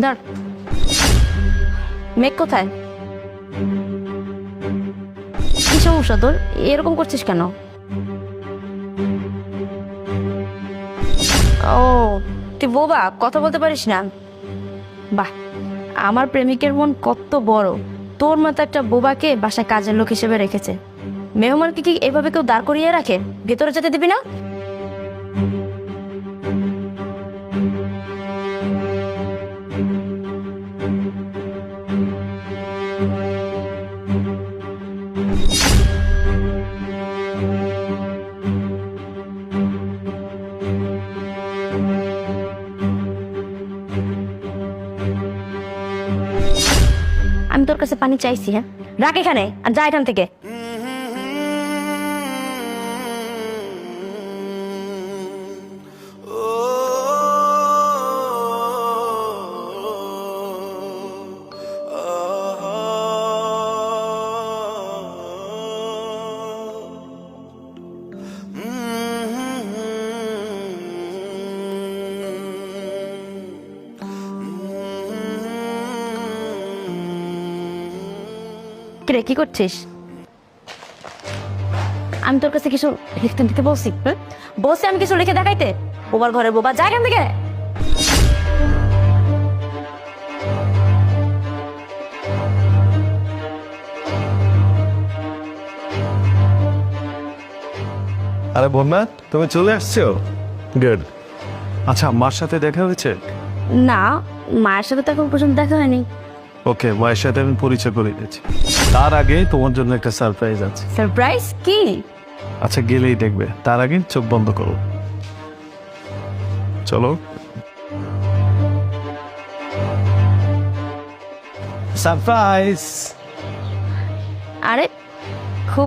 ধর, মেঘ কোথায়? কি সমস্যা তোর? এরকম করছিস কেন? ও, তুই বোবা, কথা বলতে পারিস না? বাহ, আমার প্রেমিকের মন কত বড়। তোর মতো একটা বোবাকে বাসায় কাজের লোক হিসেবে রেখেছে। মেহমানকে কি এভাবে কেউ দাঁড় করিয়ে রাখে? ভেতরে যেতে দিবি না? আমি তোর কাছে পানি চাইছি, হ্যাঁ? রাখ এখানে আর যা এখান থেকে। কিরে, কি করছিস? আমি তোর কাছে কিছু লিখতে দিতে বলছি? বলছি আমি কিছু লিখে দেখাইতে? বোবার ঘরে বোবা, যা এখান থেকে। আরে বন্যা, তুমি চলে আসছো? গুড। আচ্ছা, মার সাথে দেখা হয়েছে? না, মায়ের সাথে তো এখন পর্যন্ত দেখা হয়নি। ওকে, মায়ের সাথে আমি পরিচয় করে দিয়েছি। তার আগে তোমার জন্য একটা সারপ্রাইজ আছে। সারপ্রাইজ কি? আচ্ছা, গেলেই দেখবে। তার আগে চোখ বন্ধ করো। চলো। সারপ্রাইজ। আরে